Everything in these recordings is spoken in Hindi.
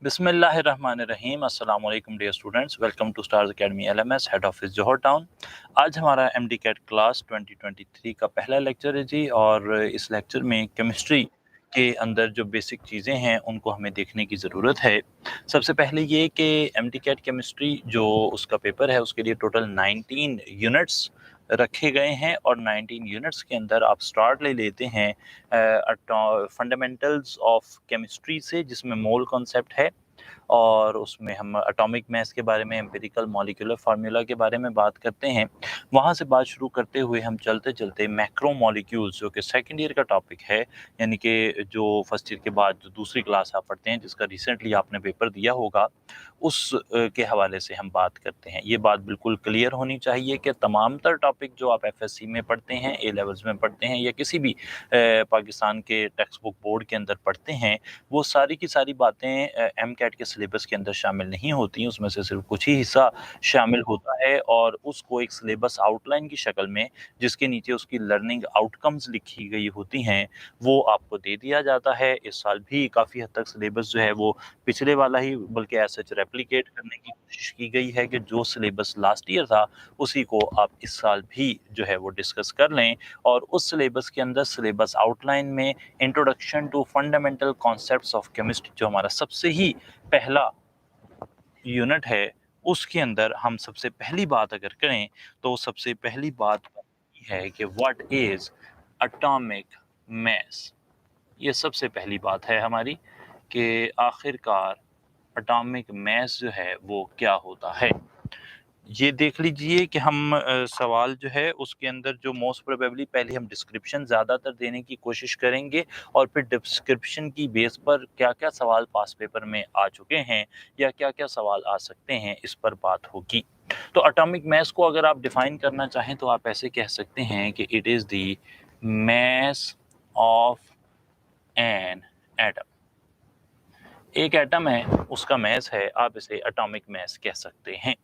बिस्मिल्लाहिर्रहमानिर्रहीम अस्सलाम वालेकुम dear students, welcome to stars academy LMS, head office Johar town. आज हमारा एमडी कैट क्लास 2023 का पहला लेक्चर है जी। और इस लेक्चर में केमिस्ट्री के अंदर जो बेसिक चीज़ें हैं उनको हमें देखने की ज़रूरत है। सबसे पहले ये कि एमडी कैट केमिस्ट्री जो उसका पेपर है उसके लिए टोटल 19 यूनिट्स रखे गए हैं और 19 यूनिट्स के अंदर आप स्टार्ट ले लेते हैं फंडामेंटल्स ऑफ केमिस्ट्री से, जिसमें मोल कॉन्सेप्ट है और उसमें हम एटॉमिक मास के बारे में, एम्पिरिकल मॉलिक्यूलर फार्मूला के बारे में बात करते हैं। वहाँ से बात शुरू करते हुए हम चलते चलते मैक्रो मॉलिक्यूल्स जो कि सेकंड ईयर का टॉपिक है, यानी कि जो फर्स्ट ईयर के बाद जो दूसरी क्लास आप पढ़ते हैं जिसका रिसेंटली आपने पेपर दिया होगा, उस के हवाले से हम बात करते हैं। ये बात बिल्कुल क्लियर होनी चाहिए कि तमाम तर टॉपिक जो आप एफएससी में पढ़ते हैं, ए लेवल्स में पढ़ते हैं या किसी भी पाकिस्तान के टेक्स्ट बुक बोर्ड के अंदर पढ़ते हैं, वो सारी की सारी बातें एम कैट के सिलेबस के अंदर शामिल नहीं होती। उसमें से सिर्फ कुछ ही हिस्सा शामिल होता है और उसको एक सिलेबस आउटलाइन की शक्ल में, जिसके नीचे उसकी लर्निंग आउटकम्स लिखी गई होती हैं, वो आपको दे दिया जाता है। इस साल भी काफ़ी हद तक सिलेबस जो है वो पिछले वाला ही बल्कि एज सच रेप्लिकेट करने की कोशिश की गई है कि जो सिलेबस लास्ट ईयर था उसी को आप इस साल भी जो है वो डिस्कस कर लें। और उस सिलेबस के अंदर सिलेबस आउटलाइन में introduction to fundamental concepts of chemistry जो हमारा सबसे ही पहला यूनिट है, उसके अंदर हम सबसे पहली बात अगर करें तो सबसे पहली बात है कि व्हाट इज एटॉमिक मास। ये सबसे पहली बात है हमारी कि आखिरकार एटॉमिक मास जो है वो क्या होता है। ये देख लीजिए कि हम सवाल जो है उसके अंदर जो मोस्ट प्रोबेबली पहले हम डिस्क्रिप्शन ज़्यादातर देने की कोशिश करेंगे और फिर डिस्क्रिप्शन की बेस पर क्या क्या सवाल पास पेपर में आ चुके हैं या क्या क्या सवाल आ सकते हैं, इस पर बात होगी। तो एटॉमिक मास को अगर आप डिफाइन करना चाहें तो आप ऐसे कह सकते हैं कि it is the mass of an atom. एक एटम है उसका मास है, आप इसे एटॉमिक मास कह सकते हैं।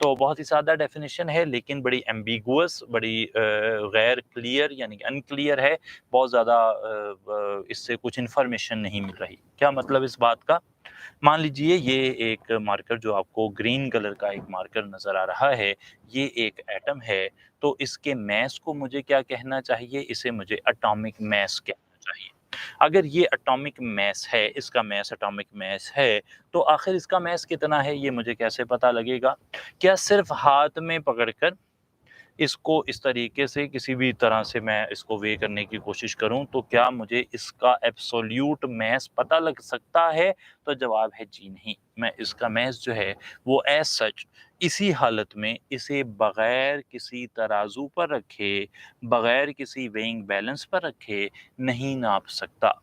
तो बहुत ही सादा डेफिनेशन है लेकिन बड़ी एम्बिगुअस, बड़ी गैर क्लियर यानी कि अनक्लियर है। बहुत ज़्यादा इससे कुछ इन्फॉर्मेशन नहीं मिल रही। क्या मतलब इस बात का? मान लीजिए ये एक मार्कर जो आपको ग्रीन कलर का एक मार्कर नज़र आ रहा है, ये एक एटम है। तो इसके मास को मुझे क्या कहना चाहिए? इसे मुझे एटॉमिक मास कहना चाहिए। अगर ये एटॉमिक मास है, इसका मास एटॉमिक मास है, तो आखिर इसका मास कितना है ये मुझे कैसे पता लगेगा? क्या सिर्फ हाथ में पकड़कर इसको इस तरीके से किसी भी तरह से मैं इसको वे करने की कोशिश करूं तो क्या मुझे इसका एब्सोल्यूट मास पता लग सकता है? तो जवाब है जी नहीं। मैं इसका मास जो है वो एज सच इसी हालत में इसे बगैर किसी तराजू पर रखे, बगैर किसी वेइंग बैलेंस पर रखे नहीं नाप सकता।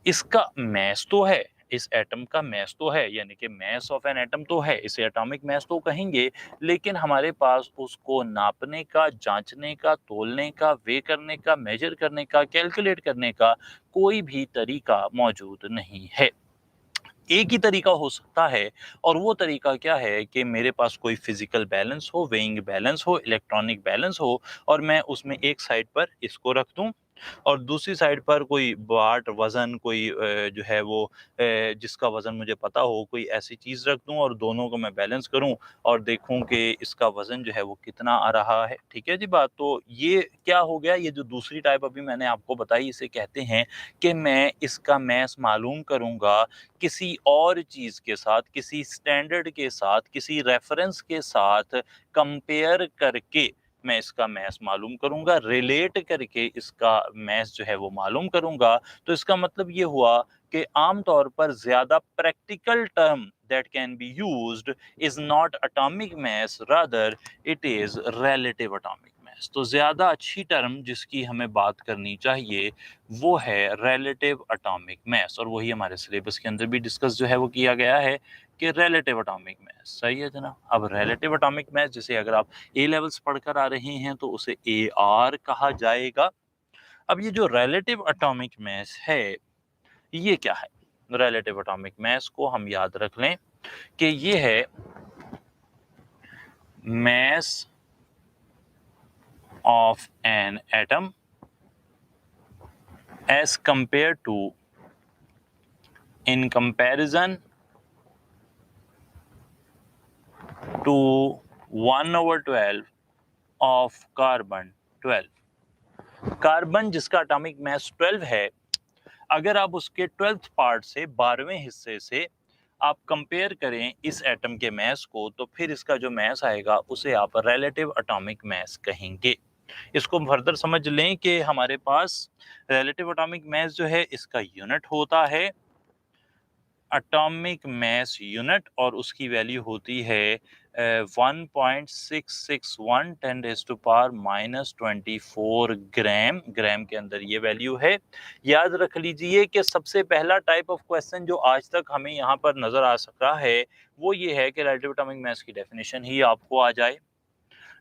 इसका मास तो है, इस एटम का मास तो है, यानी कि मास ऑफ एन एटम तो है, इसे एटॉमिक मास तो कहेंगे, लेकिन हमारे पास उसको नापने का, जांचने का, तोलने का, वे करने का, मेजर करने का, कैलकुलेट करने का कोई भी तरीका मौजूद नहीं है। एक ही तरीका हो सकता है और वो तरीका क्या है कि मेरे पास कोई फिजिकल बैलेंस हो, वेइंग बैलेंस हो, इलेक्ट्रॉनिक बैलेंस हो और मैं उसमें एक साइड पर इसको रख दूं और दूसरी साइड पर कोई बाट वज़न, कोई जो है वो जिसका वज़न मुझे पता हो, कोई ऐसी चीज़ रख दूं और दोनों को मैं बैलेंस करूं और देखूं कि इसका वज़न जो है वो कितना आ रहा है। ठीक है जी बात। तो ये क्या हो गया? ये जो दूसरी टाइप अभी मैंने आपको बताई, इसे कहते हैं कि मैं इसका मास मालूम करूंगा किसी और चीज़ के साथ, किसी स्टैंडर्ड के साथ, किसी रेफरेंस के साथ कंपेयर करके मैं इसका मास मालूम करूंगा, रिलेट करके इसका मास जो है वो मालूम करूंगा। तो इसका मतलब ये हुआ कि आम तौर पर ज़्यादा practical term that can be used is not atomic mass, rather it is relative atomic mass। तो ज़्यादा अच्छी टर्म जिसकी हमें बात करनी चाहिए वो है रिलेटिव एटॉमिक मास, और वही हमारे सिलेबस के अंदर भी डिस्कस जो है वो किया गया है कि रिलेटिव एटॉमिक मास। सही है जनाब। अब रिलेटिव एटॉमिक मास जैसे अगर आप ए लेवल्स पढ़कर आ रहे हैं तो उसे ए आर कहा जाएगा। अब ये जो रिलेटिव एटॉमिक मास है ये क्या है? रिलेटिव एटॉमिक मास को हम याद रख लें कि ये है mass of an atom as compared to, in comparison to 1/12 of carbon 12। Carbon जिसका एटॉमिक मास 12 है, अगर आप उसके 12th पार्ट से 12वें हिस्से से आप कंपेयर करें इस एटम के मास को, तो फिर इसका जो मास आएगा उसे आप रिलेटिव एटॉमिक मास कहेंगे। इसको फर्दर समझ लें कि हमारे पास रिलेटिव एटॉमिक मास जो है इसका यूनिट होता है एटॉमिक मास यूनिट, और उसकी वैल्यू होती है 1.661 10⁻⁻24 ग्राम। ग्राम के अंदर ये वैल्यू है। याद रख लीजिए कि सबसे पहला टाइप ऑफ क्वेश्चन जो आज तक हमें यहाँ पर नजर आ सका है वो ये है कि रिलेटिव एटॉमिक मास की डेफिनेशन ही आपको आ जाए,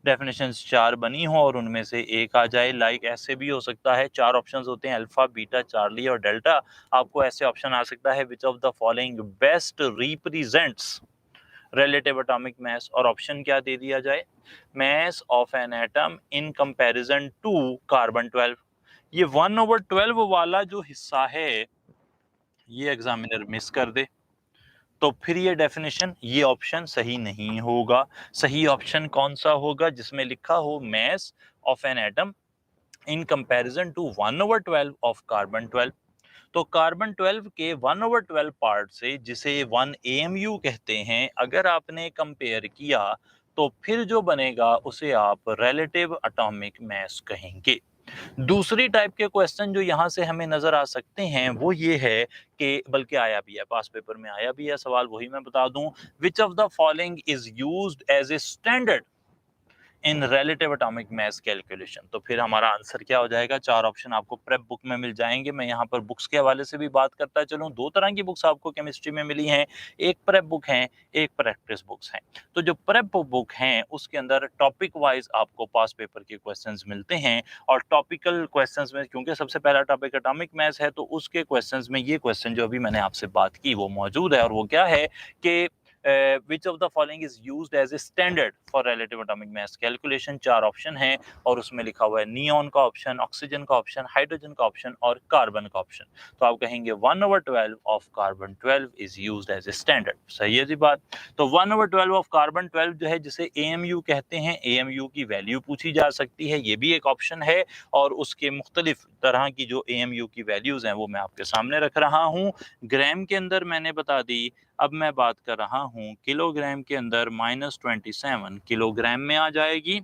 डेफिनेशंस 4 बनी हो और उनमें से एक आ जाए। लाइक ऐसे भी हो सकता है, 4 ऑप्शंस होते हैं, अल्फा, बीटा, चार्ली और डेल्टा। आपको ऐसे ऑप्शन आ सकता है, which of the following best represents relative atomic mass, और ऑप्शन क्या दे दिया जाए, mass of an atom in comparison to carbon 12। ये 1/12 वाला जो हिस्सा है ये एग्जामिनर मिस कर दे तो फिर ये डेफिनेशन, ये ऑप्शन सही नहीं होगा। सही ऑप्शन कौन सा होगा, जिसमें लिखा हो mass of an atom in comparison to 1/12 of carbon 12। तो कार्बन 12 के 1/12 पार्ट से, जिसे 1 AMU कहते हैं, अगर आपने कंपेयर किया तो फिर जो बनेगा उसे आप रिलेटिव एटॉमिक मास कहेंगे। दूसरी टाइप के क्वेश्चन जो यहाँ से हमें नजर आ सकते हैं वो ये है कि, बल्कि आया भी है, पास पेपर में आया भी है सवाल, वही मैं बता दूं, which of the following is used as a standard in relative atomic mass calculation. तो फिर हमारा आंसर क्या हो जाएगा, 4 ऑप्शन आपको प्रेप बुक में मिल जाएंगे। मैं यहाँ पर बुक्स के हवाले से भी बात करता चलूँ, 2 तरह की बुक्स आपको केमिस्ट्री में मिली हैं, एक प्रेप बुक है, एक प्रैक्टिस बुक्स हैं। तो जो प्रेप बुक हैं उसके अंदर टॉपिक वाइज आपको पास पेपर के क्वेश्चंस मिलते हैं, और टॉपिकल क्वेश्चंस में क्योंकि सबसे पहला टॉपिक एटॉमिक मास है तो उसके क्वेश्चंस में ये क्वेश्चन जो अभी मैंने आपसे बात की वो मौजूद है, और वो क्या है कि which of the following is used as a standard for relative atomic mass calculation। 4 option हैं और उसमें लिखा हुआ है नियॉन का ऑप्शन, ऑक्सीजन का ऑप्शन, हाइड्रोजन का ऑप्शन और कार्बन का ऑप्शन। तो आप कहेंगे 1/12 of carbon 12 is used as a standard. सही है जी बात। तो 1/12 ऑफ कार्बन 12 जो है, जिसे AMU कहते हैं, AMU की वैल्यू पूछी जा सकती है, ये भी एक ऑप्शन है, और उसके मुख्तलिफ तरह की जो AMU की वैल्यूज हैं वो मैं आपके सामने रख रहा हूँ। ग्राम के अंदर मैंने बता दी, अब मैं बात कर रहा हूँ किलोग्राम के अंदर, -27 किलोग्राम में आ जाएगी।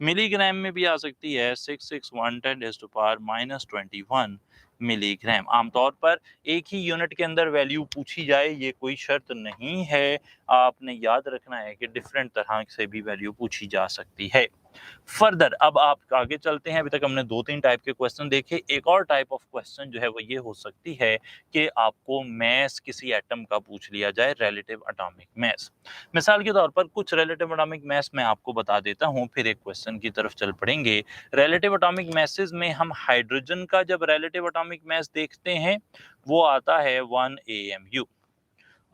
मिलीग्राम में भी आ सकती है, 661 10⁻⁻21 मिलीग्राम। आमतौर पर एक ही यूनिट के अंदर वैल्यू पूछी जाए ये कोई शर्त नहीं है, आपने याद रखना है कि डिफरेंट तरह से भी वैल्यू पूछी जा सकती है। फर्दर अब आप आगे चलते हैं। अभी तक हमने 2-3 टाइप के क्वेश्चन देखे। एक और टाइप ऑफ क्वेश्चन जो है वो ये हो सकती है कि आपको मास किसी एटम का पूछ लिया जाए, रिलेटिव एटॉमिक मास। मिसाल के तौर पर कुछ रिलेटिव एटॉमिक मास मैं आपको बता देता हूं, फिर एक क्वेश्चन की तरफ चल पड़ेंगे। रिलेटिव एटॉमिक मासेस में हम हाइड्रोजन का जब रिलेटिव एटॉमिक मास देखते हैं वो आता है 1 AMU।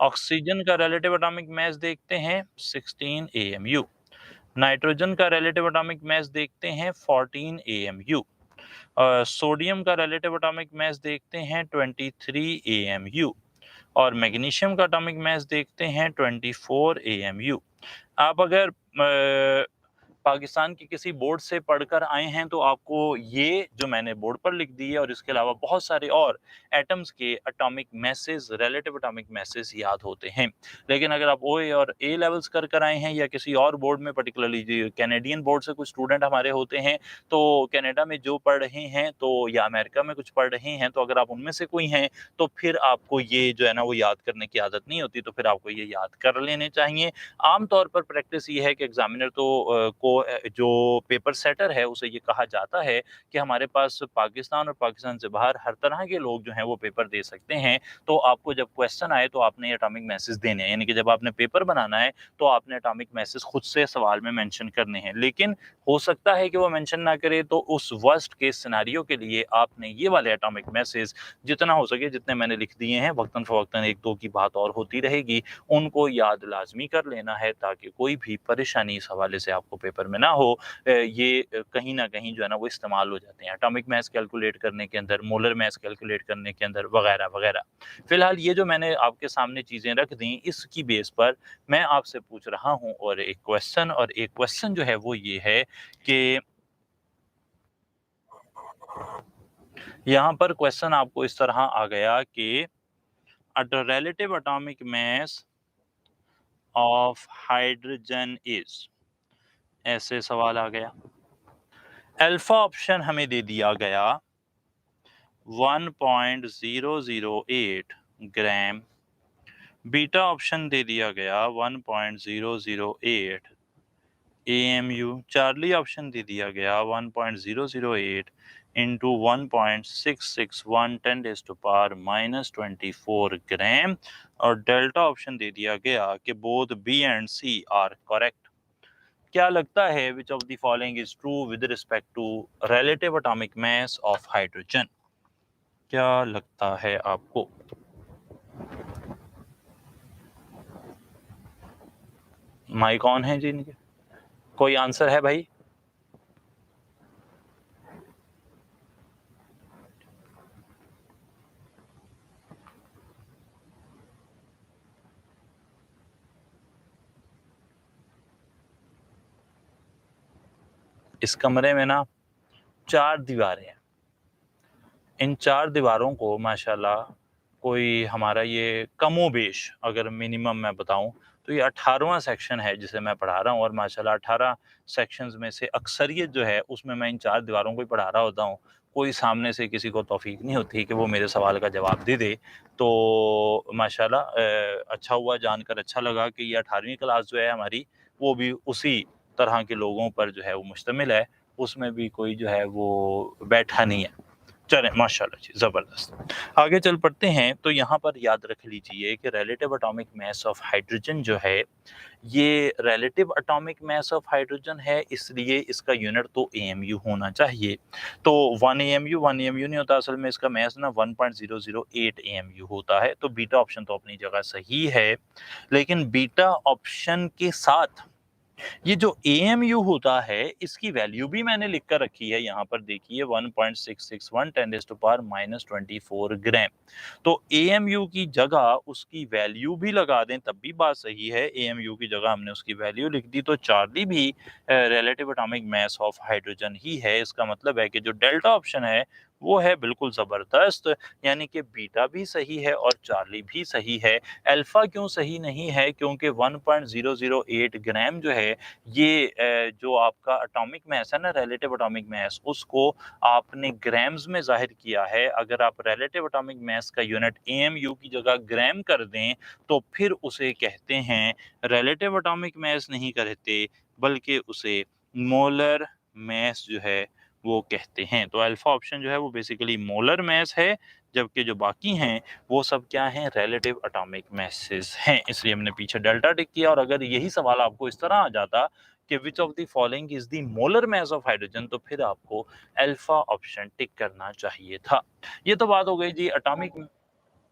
ऑक्सीजन का रिलेटिव एटॉमिक मास देखते हैं 16 AMU। नाइट्रोजन का रिलेटिव एटॉमिक मास देखते हैं 14 AMU। सोडियम का रिलेटिव एटॉमिक मास देखते हैं 23 AMU। और मैग्नीशियम का एटॉमिक मास देखते हैं 24 AMU। आप अगर पाकिस्तान की किसी बोर्ड से पढ़कर आए हैं तो आपको ये जो मैंने बोर्ड पर लिख दी है और इसके अलावा बहुत सारे और एटम्स के atomic message, relative atomic message याद होते हैं। लेकिन अगर आप OA और A लेवल्स कर कर आए हैं या किसी और बोर्ड में, पर्टिकुलरली कैनेडियन बोर्ड से कुछ स्टूडेंट हमारे होते हैं, तो कनाडा में जो पढ़ रहे हैं तो या अमेरिका में कुछ पढ़ रहे हैं, तो अगर आप उनमें से कोई हैं तो फिर आपको ये जो है ना वो याद करने की आदत नहीं होती, तो फिर आपको ये याद कर लेने चाहिए। आमतौर पर प्रैक्टिस ये है कि एग्जामिनर जो पेपर सेटर है उसे ये कहा जाता है कि हमारे पास पाकिस्तान और पाकिस्तान से बाहर हर तरह के लोग जो हैं वो पेपर दे सकते हैं। तो आपको जब क्वेश्चन आए तो आपने एटॉमिक मैसेज देने हैं, यानी कि जब आपने पेपर बनाना है तो आपने एटॉमिक मैसेज खुद से सवाल में मेंशन करने हैं। लेकिन हो सकता है कि वो मेंशन ना करे, तो उस वर्स्ट केस सिनेरियो के लिए आपने ये वाले एटॉमिक मैसेज जितना हो सके, जितने मैंने लिख दिए हैं, वक्तन फवक्तन 1-2 की बात और होती रहेगी, उनको याद लाजमी कर लेना है ताकि कोई भी परेशानी इस हवाले से आपको पेपर पेपर में ना हो, ये कहीं न कहीं जो है ना वो इस्तेमाल हो जाते हैं एटॉमिक मास कैलकुलेट करने के अंदर, मोलर मास कैलकुलेट करने के अंदर वगैरह-वगैरह। फिलहाल ये जो मैंने आपके सामने चीज़ें रख दी, इसकी बेस पर मैं आपसे पूछ रहा हूँ और एक क्वेश्चन जो है वो ये है कि यहाँ पर क्वेश्चन आपको इस तरह आ गया कि at relative atomic mass of hydrogen is, ऐसे सवाल आ गया। अल्फा ऑप्शन हमें दे दिया गया 1.008 ग्राम, बीटा ऑप्शन दे दिया गया 1.008 AMU, चार्ली ऑप्शन दे दिया गया 1.008 इंटू 1.661 10⁻⁻24 ग्राम, और डेल्टा ऑप्शन दे दिया गया कि both B and C are correct. क्या लगता है which of the following is true with respect to relative atomic mass of hydrogen? क्या लगता है आपको? माइक ऑन है जी इनके? कोई आंसर है भाई? इस कमरे में ना 4 दीवारें हैं। इन 4 दीवारों को माशाल्लाह कोई हमारा ये कमोबेश अगर मिनिमम मैं बताऊँ तो ये 18वां सेक्शन है जिसे मैं पढ़ा रहा हूँ, और माशाल्लाह 18 सेक्शंस में से अक्सरियत जो है उसमें मैं इन 4 दीवारों को ही पढ़ा रहा होता हूँ। कोई सामने से किसी को तौफ़ीक नहीं होती कि वो मेरे सवाल का जवाब दे दे। तो माशाल्लाह अच्छा हुआ, जानकर अच्छा लगा कि ये 18वीं क्लास जो है हमारी, वो भी उसी तरह के लोगों पर जो है वो मुश्तमिल है। उसमें भी कोई जो है वो बैठा नहीं है। चलें माशाल्लाह जी, ज़बरदस्त। आगे चल पड़ते हैं। तो यहाँ पर याद रख लीजिए कि relative atomic mass of hydrogen जो है, ये relative atomic mass of hydrogen है, इसलिए इसका यूनिट तो एएमयू होना चाहिए। तो 1 एएमयू नहीं होता, असल में इसका मास ना 1.008 एएमयू होता है। तो बीटा ऑप्शन तो अपनी जगह सही है, लेकिन बीटा ऑप्शन के साथ ये जो एएमयू होता है इसकी वैल्यू भी मैंने लिख कर रखी है, यहाँ पर देखिए 1.661 10⁻⁻24 ग्राम। तो एएमयू की जगह उसकी वैल्यू भी लगा दें तब भी बात सही है। एएमयू की जगह हमने उसकी वैल्यू लिख दी, तो चार्ली भी relative atomic mass of hydrogen ही है। इसका मतलब है कि जो डेल्टा ऑप्शन है वो है बिल्कुल जबरदस्त, यानी कि बीटा भी सही है और चार्ली भी सही है। अल्फा क्यों सही नहीं है? क्योंकि 1.008 ग्राम जो है ये जो आपका एटॉमिक मास है ना, रिलेटिव एटॉमिक मास, उसको आपने ग्राम्स में जाहिर किया है। अगर आप रिलेटिव एटॉमिक मास का यूनिट एएमयू की जगह ग्राम कर दें तो फिर उसे कहते हैं रिलेटिव एटॉमिक मास नहीं कहते, बल्कि उसे मोलर मास जो है वो कहते हैं। तो अल्फा ऑप्शन जो है वो बेसिकली मोलर मास है, जबकि जो बाकी हैं वो सब क्या हैं? रिलेटिव एटॉमिक मासेस हैं। इसलिए हमने पीछे डेल्टा टिक किया। और अगर यही सवाल आपको इस तरह आ जाता कि विच of the following is the molar mass of hydrogen, तो फिर आपको अल्फा ऑप्शन टिक करना चाहिए था। ये तो बात हो गई जी एटॉमिक।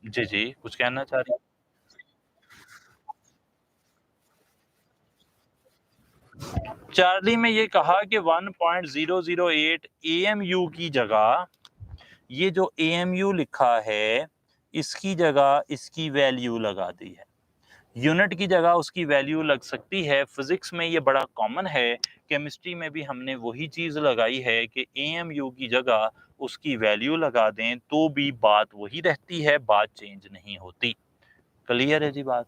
जी, जी, कुछ कहना चाह रही हैं? चार्ली में ये कहा कि 1.008 एएमयू की जगह ये जो एएमयू लिखा है, इसकी जगह इसकी वैल्यू लगा दी है। यूनिट की जगह उसकी वैल्यू लग सकती है। फिजिक्स में ये बड़ा कॉमन है, केमिस्ट्री में भी हमने वही चीज़ लगाई है कि एएमयू की जगह उसकी वैल्यू लगा दें तो भी बात वही रहती है, बात चेंज नहीं होती। क्लियर है जी बात?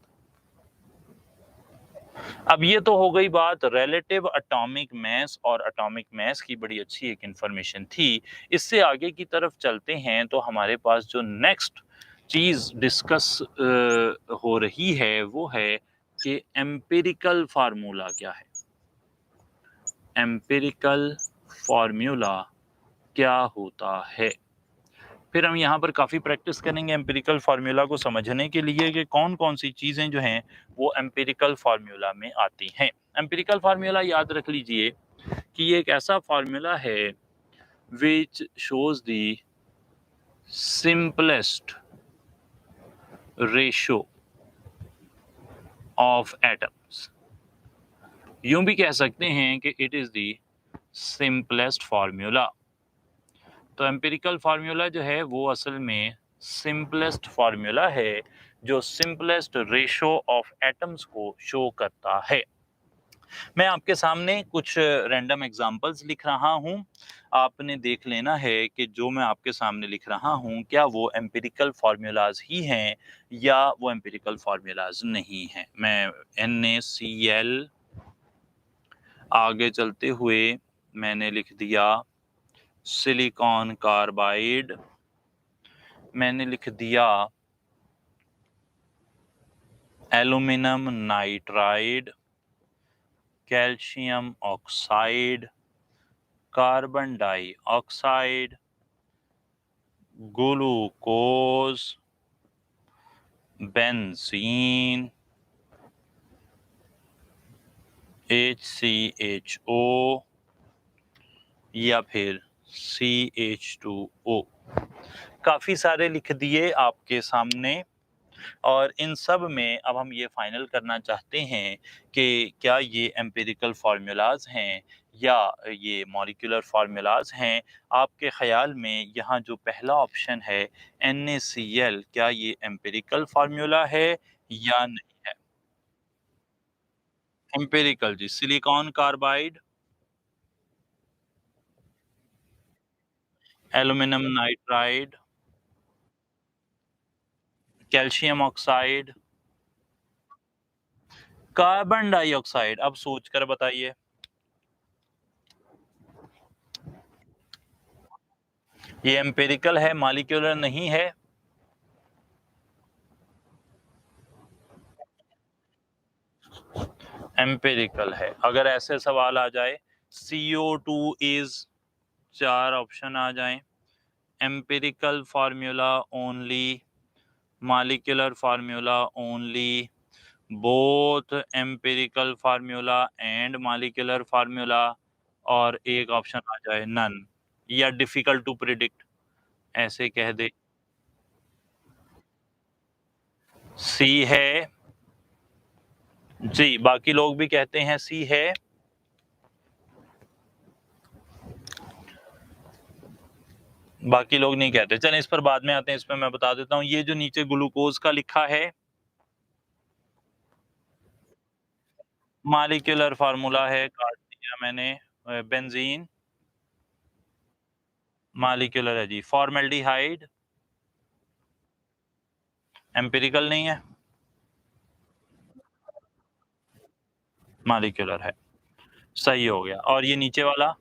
अब ये तो हो गई बात रिलेटिव एटॉमिक मास, और एटॉमिक मास की बड़ी अच्छी एक इंफॉर्मेशन थी। इससे आगे की तरफ चलते हैं तो हमारे पास जो नेक्स्ट चीज़ डिस्कस हो रही है वो है कि एम्पिरिकल फार्मूला क्या है। एम्पिरिकल फार्मूला क्या होता है? फिर हम यहाँ पर काफ़ी प्रैक्टिस करेंगे एम्पिरिकल फार्मूला को समझने के लिए कि कौन-कौन सी चीज़ें जो हैं वो एम्पिरिकल फार्मूला में आती हैं। एम्पिरिकल फार्मूला याद रख लीजिए कि ये एक ऐसा फार्मूला है which shows the simplest ratio of atoms. यूं भी कह सकते हैं कि it is the simplest formula. तो एम्पिरिकल फार्मूला जो है वो असल में सिंपलेस्ट फार्मूला है जो सिंपलेस्ट रेशो ऑफ एटम्स को शो करता है। मैं आपके सामने कुछ रैंडम एग्जांपल्स लिख रहा हूं। आपने देख लेना है कि जो मैं आपके सामने लिख रहा हूं क्या वो एम्पिरिकल फार्मूलाज ही हैं या वो एम्पिरिकल फार्मूलाज नहीं हैं। मैं NaCl, आगे चलते हुए मैंने लिख दिया सिलिकॉन कार्बाइड, मैंने लिख दिया aluminium nitride, calcium oxide, carbon dioxide, glucose, benzene, HCHO या फिर CH2O। काफी सारे लिख दिए आपके सामने और इन सब में अब हम ये फाइनल करना चाहते हैं कि क्या ये एम्पिरिकल फार्मूलाज हैं या ये मॉलिक्यूलर फार्मूलाज हैं। आपके ख्याल में यहाँ जो पहला ऑप्शन है NaCl, क्या ये एम्पिरिकल फार्मूला है या नहीं है। एम्पिरिकल जी, silicon carbide, aluminium nitride, calcium oxide, carbon dioxide. अब सोचकर बताइए। ये एम्पिरिकल है, मॉलिक्यूलर नहीं है। एम्पिरिकल है। अगर ऐसे सवाल आ जाए CO2 इज, चार ऑप्शन आ जाए, empirical formula only, molecular formula only, both empirical formula and molecular formula, और एक ऑप्शन आ जाए नन या डिफिकल्ट टू प्रिडिक्ट, ऐसे कह दे। सी है जी, बाकी लोग भी कहते हैं सी है। बाकी लोग नहीं कहते। चलें इस पर बाद में आते हैं, इस पर मैं बता देता हूँ। ये जो नीचे ग्लूकोज का लिखा है मॉलिक्यूलर फार्मूला है, काट दिया मैंने। बेंजीन मॉलिक्यूलर है जी। फॉर्मेल्डिहाइड एम्पिरिकल नहीं है, मॉलिक्यूलर है। सही हो गया। और ये नीचे वाला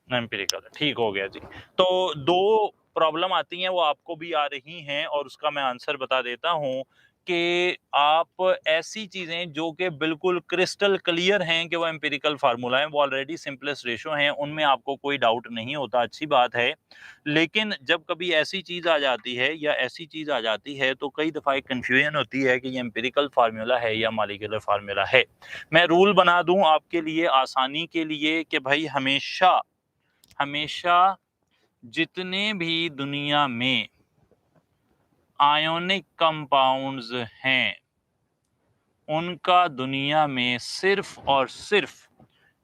एम्पिरिकल है। ठीक हो गया जी। तो दो प्रॉब्लम आती हैं, वो आपको भी आ रही हैं और उसका मैं आंसर बता देता हूँ कि आप ऐसी चीजें जो कि बिल्कुल क्रिस्टल क्लियर हैं कि वो एम्पिरिकल फार्मूला है, वो ऑलरेडी सिंपलेस्ट रेशो हैं, उनमें आपको कोई डाउट नहीं होता, अच्छी बात है। लेकिन जब कभी ऐसी चीज आ जाती है या ऐसी चीज आ जाती है तो कई दफा एक कंफ्यूजन होती है कि ये एम्पिरिकल फार्मूला है या मॉलिक्यूलर फार्मूला है। मैं रूल बना दूं आपके लिए आसानी के लिए कि भाई हमेशा हमेशा जितने भी दुनिया में आयोनिक कंपाउंड्स हैं उनका दुनिया में सिर्फ और सिर्फ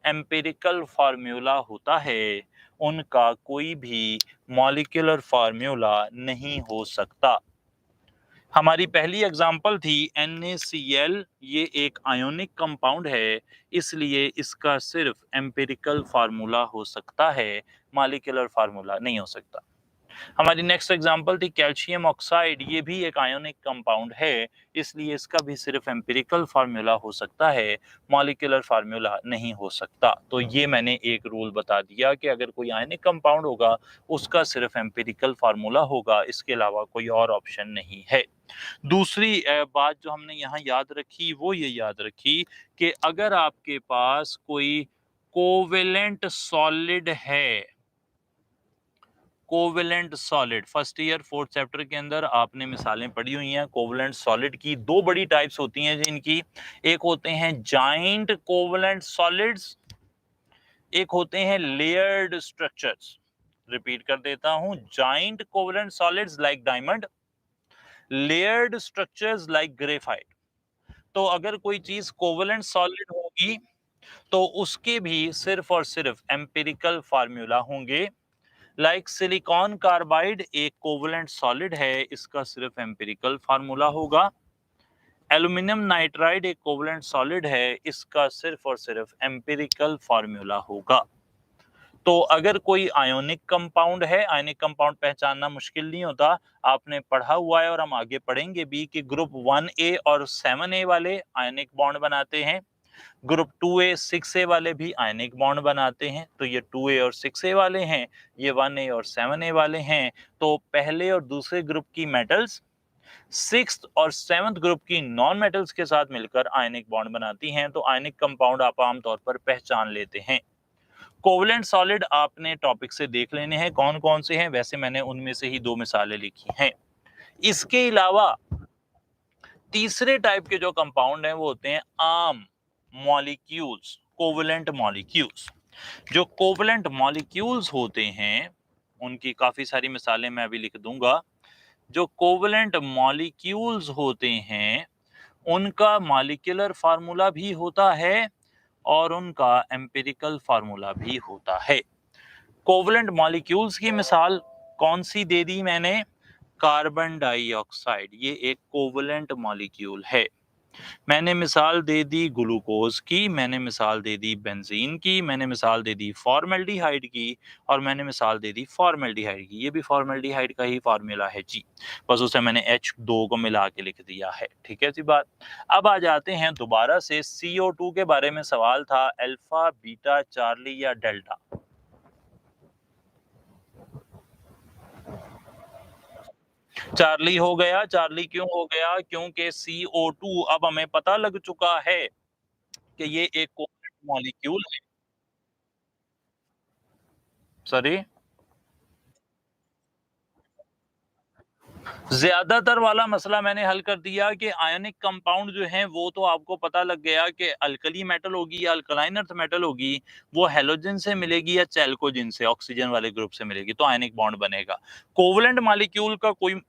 एम्पिरिकल फार्मूला होता है, उनका कोई भी मॉलिक्यूलर फार्मूला नहीं हो सकता। हमारी पहली एग्जाम्पल थी NaCl, ये एक आयोनिक कंपाउंड है, इसलिए इसका सिर्फ एम्पिरिकल फार्मूला हो सकता है, मॉलिक्यूलर फार्मूला नहीं हो सकता। हमारी नेक्स्ट एग्जांपल थी कैल्शियम ऑक्साइड, ये भी एक आयोनिक कंपाउंड है, इसलिए इसका भी सिर्फ एम्पिरिकल फार्मूला हो सकता है, मॉलिक्यूलर फार्मूला नहीं हो सकता। तो ये मैंने एक रूल बता दिया कि अगर कोई आयोनिक कंपाउंड होगा उसका सिर्फ एम्पिरिकल फार्मूला होगा, इसके अलावा कोई और ऑप्शन नहीं है। दूसरी बात जो हमने यहाँ याद रखी वो ये याद रखी कि अगर आपके पास कोई कोवेलेंट सॉलिड है, covalent solid, first year fourth chapter के अंदर आपने मिसालें पढ़ी हुई हैं कोवेलेंट सॉलिड की। दो बड़ी टाइप्स होती हैं जिनकी, एक होते हैं जाइंट कोवेलेंट सॉलिड्स, एक होते हैं लेयर्ड स्ट्रक्चर्स। रिपीट कर देता हूं, giant covalent solids like diamond, layered structures like graphite. तो अगर कोई चीज कोवलेंट सॉलिड होगी तो उसके भी सिर्फ और सिर्फ एम्पिरिकल फार्मूला होंगे। लाइक सिलिकॉन कार्बाइड एक कोवलेंट सॉलिड है, इसका सिर्फ एम्पिरिकल फार्मूला होगा। एल्यूमिनियम नाइट्राइड एक कोवलेंट सॉलिड है, इसका सिर्फ और सिर्फ एम्पिरिकल फार्मूला होगा। तो अगर कोई आयोनिक कंपाउंड है, आयोनिक कंपाउंड पहचानना मुश्किल नहीं होता, आपने पढ़ा हुआ है और हम आगे पढ़ेंगे भी कि ग्रुप 1A और 7A वाले आयोनिक बॉन्ड बनाते हैं, ग्रुप 2A 6A वाले भी आयनिक बॉन्ड बनाते हैं। तो ये 2A और 6A वाले हैं, ये 1A और 7A वाले हैं। तो पहले और दूसरे ग्रुप की मेटल्स सिक्स्थ और सेवंथ ग्रुप की नॉन मेटल्स के साथ मिलकर आयनिक बॉन्ड बनाती हैं। तो आयनिक कंपाउंड आप आमतौर पर पहचान लेते हैं। कोवलेंट सॉलिड आपने टॉपिक से देख लेने हैं कौन कौन से हैं, वैसे मैंने उनमें से ही 2 मिसालें लिखी हैं। इसके अलावा तीसरे टाइप के जो कंपाउंड हैं वो होते हैं आम मॉलिक्यूल्स, कोवलेंट मॉलिक्यूल्स। जो कोवलेंट मॉलिक्यूल्स होते हैं उनकी काफी सारी मिसालें मैं अभी लिख दूंगा। जो कोवलेंट मॉलिक्यूल्स होते हैं उनका मॉलिक्यूलर फार्मूला भी होता है और उनका एम्पिरिकल फार्मूला भी होता है। कोवलेंट मॉलिक्यूल्स की मिसाल कौन सी दे दी मैंने? कार्बन डाइऑक्साइड, ये एक कोवलेंट मॉलिक्यूल है। मैंने मिसाल दे दी ग्लूकोज की, मैंने मिसाल दे दी बेंजीन की, मैंने मिसाल दे दी फॉर्मेल्डिहाइड की, और मैंने मिसाल दे दी फॉर्मेल्डिहाइड की। ये भी फॉर्मेल्डिहाइड का ही फार्मूला है जी, बस उसे मैंने H2 को मिला के लिख दिया है। ठीक है जी बात। अब आ जाते हैं दोबारा से CO2 के बारे में सवाल था, अल्फा बीटा चार्ली या डेल्टा। चार्ली हो गया। चार्ली क्यों हो गया? क्योंकि CO2 अब हमें पता लग चुका है कि ये एक कोवलेंट मॉलिक्यूल है। सॉरी, ज्यादातर वाला मसला मैंने हल कर दिया कि आयनिक कंपाउंड जो है वो तो आपको पता लग गया कि अल्कली मेटल होगी या अल्कलाइन अर्थ मेटल होगी, वो हेलोजन से मिलेगी या चैल्कोजिन से, ऑक्सीजन वाले ग्रुप से मिलेगी, तो आयनिक बॉन्ड बनेगा। कोवलेंट मॉलिक्यूल का कोई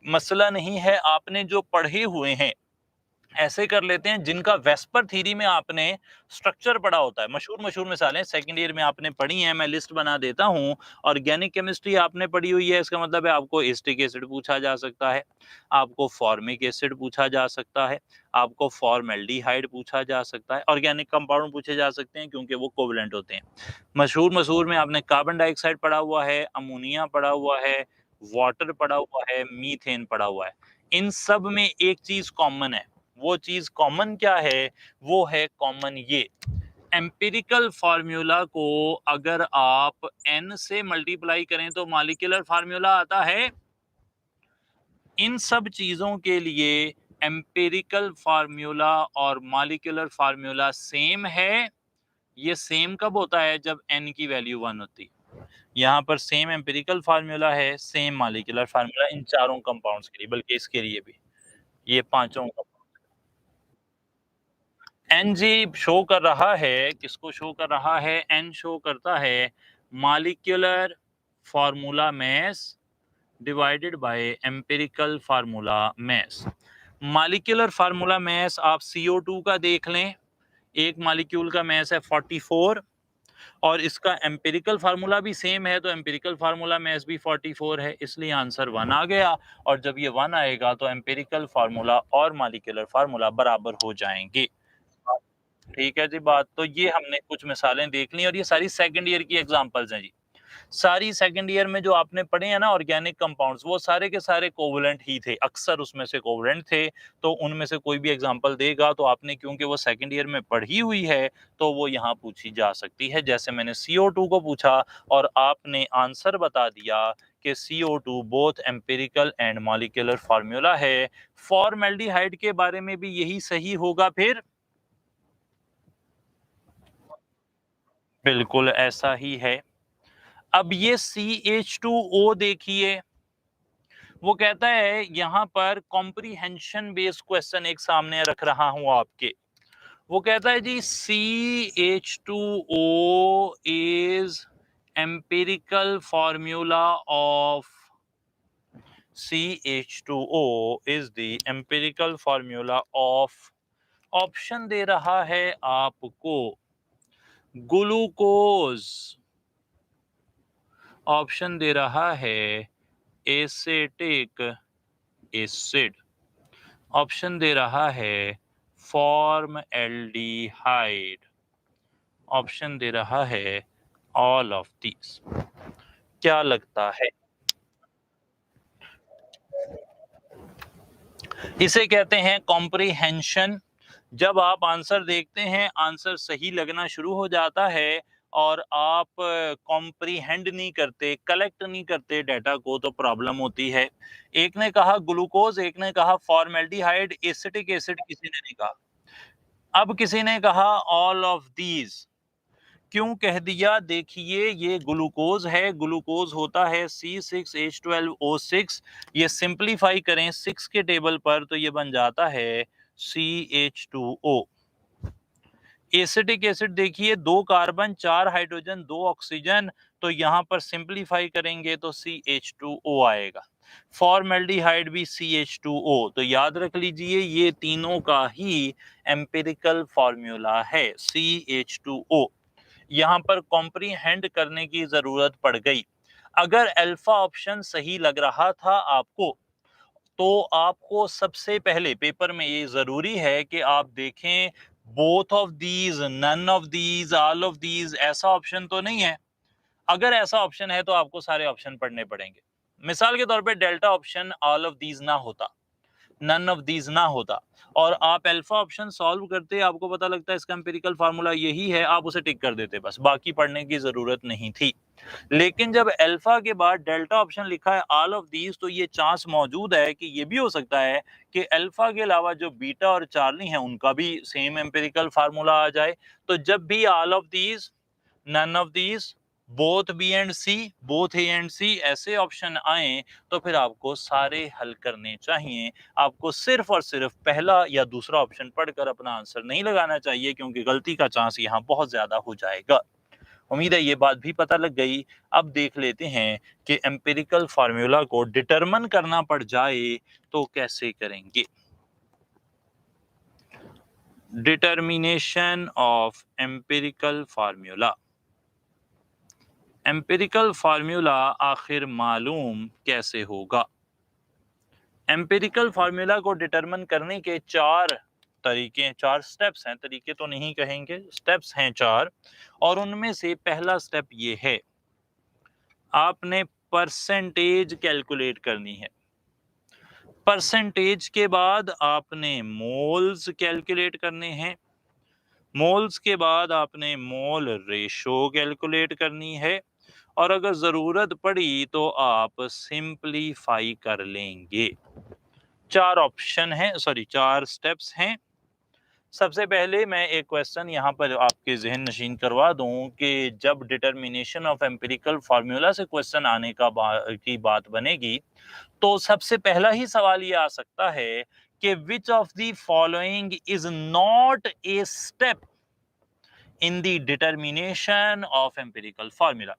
मसला नहीं है। आपने जो पढ़े हुए हैं ऐसे कर लेते हैं जिनका वेस्पर थ्योरी में आपने स्ट्रक्चर पढ़ा होता है। मशहूर मशहूर मिसालें सेकंड ईयर में आपने पढ़ी हैं, मैं लिस्ट बना देता हूं। ऑर्गेनिक केमिस्ट्री आपने पढ़ी हुई है, इसका मतलब है आपको एसिटिक एसिड पूछा जा सकता है, आपको फॉर्मिक एसिड पूछा जा सकता है, आपको फॉर्मेल्डिहाइड पूछा जा सकता है, ऑर्गेनिक कंपाउंड पूछे जा सकते हैं क्योंकि वो कोवलेंट होते हैं। मशहूर मशहूर में आपने कार्बन डाइऑक्साइड पढ़ा हुआ है, अमोनिया पढ़ा हुआ है, वाटर पढ़ा हुआ है, मीथेन पढ़ा हुआ है। इन सब में एक चीज कॉमन है। वो चीज कॉमन क्या है? वो है कॉमन ये, एम्पिरिकल फार्मूला को अगर आप n से मल्टीप्लाई करें तो मॉलिक्यूलर फार्मूला आता है। इन सब चीजों के लिए एम्पिरिकल फार्मूला और मॉलिक्यूलर फार्मूला सेम है। ये सेम कब होता है? जब n की वैल्यू 1 होती है। यहाँ पर सेम एम्पिरिकल फार्मूला है, सेम मॉलिक्यूलर फार्मूला इन चारों कंपाउंड्स के लिए, बल्कि इसके लिए भी, ये पांचों। एन जी शो कर रहा है, किसको शो कर रहा है? एन शो करता है molecular formula mass divided by empirical formula mass. Molecular formula mass आप CO2 का देख लें, एक मॉलिक्यूल का मैस है 44 और इसका एम्पिरिकल फार्मूला भी सेम है, तो एम्पिरिकल फार्मूला मैस भी 44 है, इसलिए आंसर 1 आ गया। और जब ये 1 आएगा तो एम्पिरिकल फार्मूला और मॉलिक्यूलर फार्मूला बराबर हो जाएंगे। ठीक है जी बात। तो ये हमने कुछ मिसालें देख ली और ये सारी सेकंड ईयर की एग्जांपल्स हैं जी। सारी सेकंड ईयर में जो आपने पढ़े हैं ना ऑर्गेनिक कंपाउंड्स, वो सारे के सारे कोवलेंट ही थे, अक्सर उसमें से कोवलेंट थे। तो उनमें से कोई भी एग्जांपल देगा तो आपने, क्योंकि वो सेकंड ईयर में पढ़ी हुई है, तो वो यहाँ पूछी जा सकती है। जैसे मैंने CO2 को पूछा और आपने आंसर बता दिया कि CO2 both empirical and molecular formula है। फॉर्मेल्डिहाइड के बारे में भी यही सही होगा फिर? बिल्कुल ऐसा ही है। अब ये CH2O देखिए, वो कहता है यहां पर कॉम्प्रीहेंशन बेस्ड क्वेश्चन एक सामने रख रहा हूं आपके। वो कहता है जी CH2O is empirical formula of CH2O is the empirical formula of option दे रहा है आपको ग्लूकोज, ऑप्शन दे रहा है एसेटिक एसिड, ऑप्शन दे रहा है फॉर्म एल्डिहाइड, ऑप्शन दे रहा है ऑल ऑफ दीज। क्या लगता है? इसे कहते हैं कॉम्प्रिहेंशन। जब आप आंसर देखते हैं, आंसर सही लगना शुरू हो जाता है और आप कॉम्प्रिहेंड नहीं करते, कलेक्ट नहीं करते डाटा को, तो प्रॉब्लम होती है। एक ने कहा ग्लूकोज, एक ने कहा फॉर्मेल्डिहाइड, एसिटिक एसिड किसी ने नहीं कहा। अब किसी ने कहा ऑल ऑफ दीज। क्यों कह दिया? देखिए, ये ग्लूकोज है, ग्लूकोज होता है C6H12O6। ये सिंप्लीफाई करें 6 के टेबल पर तो ये बन जाता है CH2O। एसिटिक एसिड देखिए, 2 कार्बन 4 हाइड्रोजन 2 ऑक्सीजन, तो यहां पर सिंप्लीफाई करेंगे तो CH2O आएगा। फॉर्मेल्डिहाइड भी CH2O। तो याद रख लीजिए, ये तीनों का ही एम्पिरिकल फॉर्मूला है CH2O। यहां पर कॉम्प्रीहेंड करने की जरूरत पड़ गई। अगर अल्फा ऑप्शन सही लग रहा था आपको, तो आपको सबसे पहले पेपर में ये जरूरी है कि आप देखें both of these, none of these, all of these, ऐसा ऑप्शन तो नहीं है। अगर ऐसा ऑप्शन है तो आपको सारे ऑप्शन पढ़ने पड़ेंगे। मिसाल के तौर पे delta option all of these ना होता, नन ऑफ दीज ना होता, और आप अल्फा ऑप्शन सॉल्व करते, आपको पता लगता है इसका एम्पिरिकल फार्मूला यही है, आप उसे टिक कर देते, बस बाकी पढ़ने की जरूरत नहीं थी। लेकिन जब अल्फा के बाद डेल्टा ऑप्शन लिखा है ऑल ऑफ दीज, तो ये चांस मौजूद है कि ये भी हो सकता है कि अल्फा के अलावा जो बीटा और चार्ली हैं उनका भी सेम एम्पिरिकल फार्मूला आ जाए। तो जब भी all of these, none of these, both B and C, both A and C ऐसे ऑप्शन आए, तो फिर आपको सारे हल करने चाहिए। आपको सिर्फ और सिर्फ पहला या दूसरा ऑप्शन पढ़कर अपना आंसर नहीं लगाना चाहिए, क्योंकि गलती का चांस यहाँ बहुत ज्यादा हो जाएगा। उम्मीद है ये बात भी पता लग गई। अब देख लेते हैं कि एम्पिरिकल फार्मूला को डिटरमिन करना पड़ जाए तो कैसे करेंगे। Determination of empirical formula. Empirical formula आखिर मालूम कैसे होगा? एम्पिरिकल फार्मूला को डिटरमिन करने के 4 तरीके, 4 स्टेप्स हैं, तरीके तो नहीं कहेंगे, स्टेप्स हैं 4। और उनमें से पहला स्टेप ये है, आपने परसेंटेज कैलकुलेट करनी है। परसेंटेज के बाद आपने मोल्स कैलकुलेट करने हैं। मोल्स के बाद आपने मोल रेशो कैलकुलेट करनी है, और अगर जरूरत पड़ी तो आप सिंपलीफाई कर लेंगे। 4 ऑप्शन हैं, सॉरी 4 स्टेप्स हैं। सबसे पहले मैं एक क्वेश्चन यहाँ पर आपके जहन नशीन करवा दूं कि जब डिटर्मिनेशन ऑफ एम्पिरिकल फार्मूला से क्वेश्चन आने की बात बनेगी, तो सबसे पहला ही सवाल ये आ सकता है कि विच of the following is not a step in the determination of empirical formula.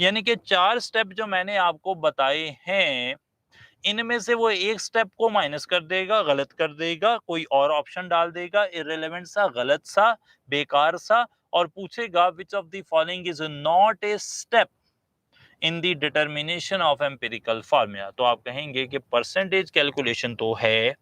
यानी कि 4 स्टेप जो मैंने आपको बताए हैं, इनमें से वो एक स्टेप को माइनस कर देगा, गलत कर देगा, कोई और ऑप्शन डाल देगा, इररिलेवेंट सा, गलत सा, बेकार सा, और पूछेगा विच of the following is not a step in the determination of empirical formula. तो आप कहेंगे कि परसेंटेज कैलकुलेशन तो है,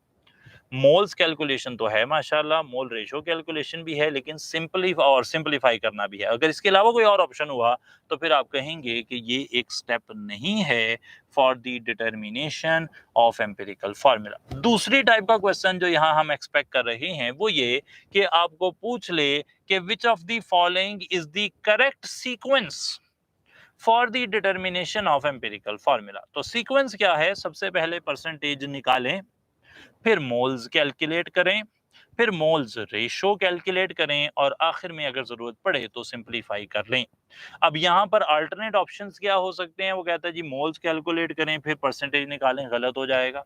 मोल्स कैलकुलेशन तो है माशाल्लाह, मोल रेशो कैलकुलेशन भी है, लेकिन सिंपलीफाई करना भी है। अगर इसके अलावा कोई और ऑप्शन हुआ तो फिर आप कहेंगे कि ये एक स्टेप नहीं है for the determination of empirical formula. दूसरी टाइप का क्वेश्चन जो यहाँ हम एक्सपेक्ट कर रहे हैं वो ये कि आपको पूछ ले कि विच of the following is the correct sequence for the determination of empirical formula. तो सीक्वेंस क्या है? सबसे पहले परसेंटेज निकालें, फिर मोल्स कैलकुलेट करें, फिर मोल्स रेशो कैलकुलेट करें, और आखिर में अगर जरूरत पड़े तो सिंपलीफाई कर लें। अब यहाँ पर अल्टरनेट ऑप्शंस क्या हो सकते हैं? वो कहता है जी मोल्स कैलकुलेट करें फिर परसेंटेज निकालें, गलत हो जाएगा।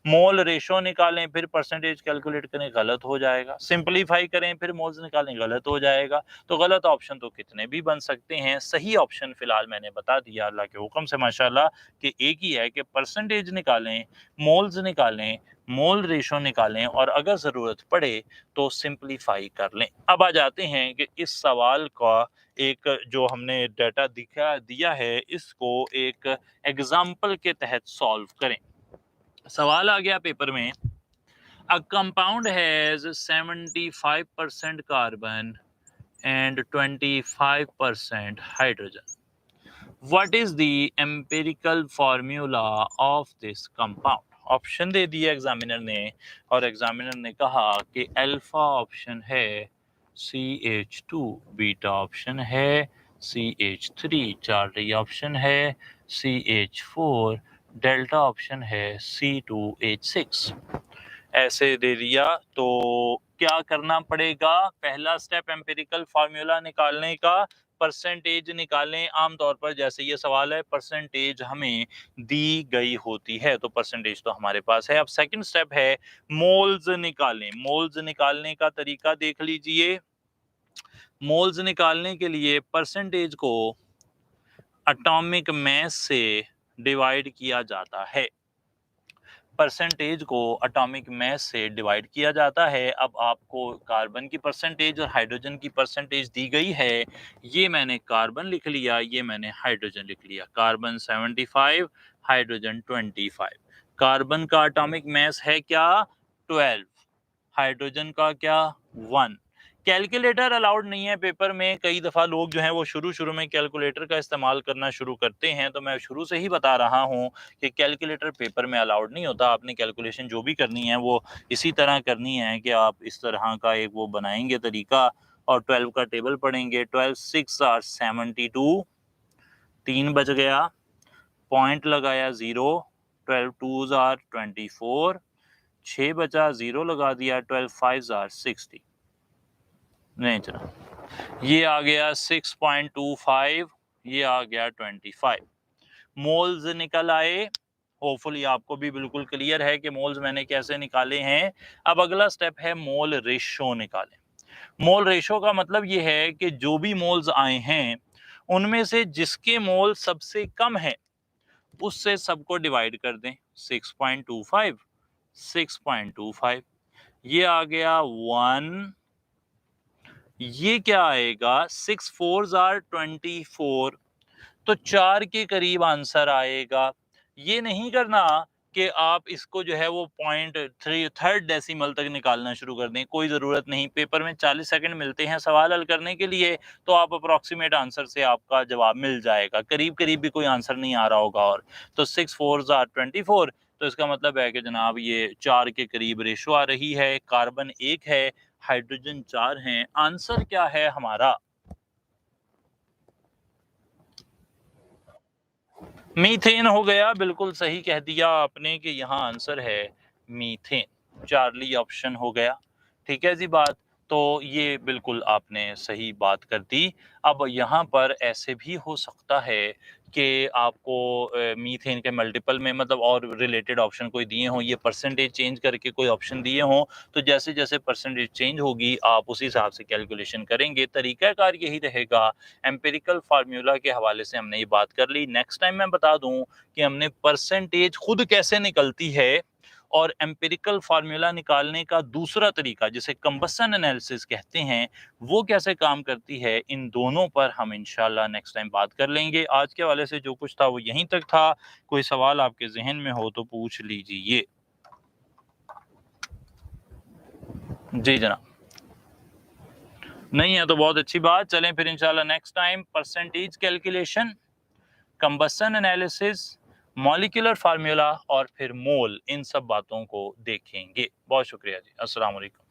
मोल रेशो निकालें फिर परसेंटेज कैलकुलेट करें, गलत हो जाएगा। सिंपलीफाई करें फिर मोल्स निकालें, गलत हो जाएगा। तो गलत ऑप्शन तो कितने भी बन सकते हैं, सही ऑप्शन फिलहाल मैंने बता दिया अल्लाह के हुक्म से माशाल्लाह कि एक ही है कि परसेंटेज निकालें, मोल्स निकालें, मोल रेशो निकालें और अगर ज़रूरत पड़े तो सिंप्लीफाई कर लें। अब आ जाते हैं कि इस सवाल का एक जो हमने डाटा दिया है इसको एक एग्जाम्पल के तहत सॉल्व करें। सवाल आ गया पेपर में, a compound has 75% carbon and 25% hydrogen. What is the empirical formula of this compound? Option दे दिया एग्जामिनर ने और एग्जामिनर ने कहा कि अल्फा ऑप्शन है CH2, बीटा ऑप्शन है CH3, चार्ली ऑप्शन है CH4, डेल्टा ऑप्शन है C2H6। ऐसे दे दिया तो क्या करना पड़ेगा? पहला स्टेप एम्पिरिकल फार्मूला निकालने का, परसेंटेज निकालें। आमतौर पर जैसे ये सवाल है परसेंटेज हमें दी गई होती है तो परसेंटेज तो हमारे पास है। अब सेकंड स्टेप है मोल्स निकालें। मोल्स निकालने का तरीका देख लीजिए। मोल्स निकालने के लिए परसेंटेज को एटॉमिक मास से डिवाइड किया जाता है। परसेंटेज को एटॉमिक मास से डिवाइड किया जाता है। अब आपको कार्बन की परसेंटेज और हाइड्रोजन की परसेंटेज दी गई है। ये मैंने कार्बन लिख लिया, ये मैंने हाइड्रोजन लिख लिया। Carbon 75, hydrogen 25। कार्बन का एटॉमिक मास है क्या? 12। हाइड्रोजन का क्या? 1। कैलकुलेटर अलाउड नहीं है पेपर में। कई दफ़ा लोग जो हैं वो शुरू में कैलकुलेटर का इस्तेमाल करना शुरू करते हैं, तो मैं शुरू से ही बता रहा हूँ कि कैलकुलेटर पेपर में अलाउड नहीं होता। आपने कैलकुलेशन जो भी करनी है वो इसी तरह करनी है कि आप इस तरह का एक वो बनाएंगे तरीका और 12 का टेबल पढ़ेंगे। 12 6 आर 72, 3 बच गया, पॉइंट लगाया 0, 12 2 आर 24, 6 बचा, 0 लगा दिया, 12 5 आर 60। नहीं चला, ये आ गया 6.25, ये आ गया 25। मोल्स निकल आए। होपफुली आपको भी बिल्कुल क्लियर है कि मोल्स मैंने कैसे निकाले हैं। अब अगला स्टेप है मोल रेशो निकालें। मोल रेशो का मतलब ये है कि जो भी मोल्स आए हैं उनमें से जिसके मोल सबसे कम है उससे सबको डिवाइड कर दें। 6.25, 6.25, ये आ गया 1, ये क्या आएगा 6 4 आर 24, तो 4 के करीब आंसर आएगा। ये नहीं करना कि आप इसको जो है वो पॉइंट थ्री थर्ड डेसिमल तक निकालना शुरू कर दें, कोई ज़रूरत नहीं। पेपर में 40 सेकंड मिलते हैं सवाल हल करने के लिए, तो आप अप्रॉक्सीमेट आंसर से आपका जवाब मिल जाएगा। करीब करीब भी कोई आंसर नहीं आ रहा होगा। और तो 6 4 आर 24, तो इसका मतलब है कि जनाब ये 4 के करीब रेशो आ रही है। कार्बन 1 है, हाइड्रोजन 4 हैं। आंसर क्या है हमारा? मीथेन हो गया। बिल्कुल सही कह दिया आपने कि यहाँ आंसर है मीथेन। चार्ली ऑप्शन हो गया। ठीक है जी बात। तो ये बिल्कुल आपने सही बात कर दी। अब यहाँ पर ऐसे भी हो सकता है कि आपको मीथेन के मल्टीपल में मतलब और रिलेटेड ऑप्शन कोई दिए हों, ये परसेंटेज चेंज करके कोई ऑप्शन दिए हों, तो जैसे जैसे परसेंटेज चेंज होगी आप उसी हिसाब से कैलकुलेशन करेंगे। तरीकाकार यही रहेगा। एम्पिरिकल फार्मूला के हवाले से हमने ये बात कर ली। नेक्स्ट टाइम मैं बता दूं कि हमने परसेंटेज खुद कैसे निकलती है और एम्पिरिकल फार्मूला निकालने का दूसरा तरीका जिसे कंबसन एनालिसिस कहते हैं वो कैसे काम करती है। इन दोनों पर हम इंशाल्लाह नेक्स्ट टाइम बात कर लेंगे। आज के हवाले से जो कुछ था वो यहीं तक था। कोई सवाल आपके जहन में हो तो पूछ लीजिए। जी जनाब। नहीं है तो बहुत अच्छी बात। चलें फिर इंशाल्लाह next time percentage calculation, combustion analysis, molecular formula और फिर मोल, इन सब बातों को देखेंगे। बहुत शुक्रिया जी। अस्सलाम वालेकुम।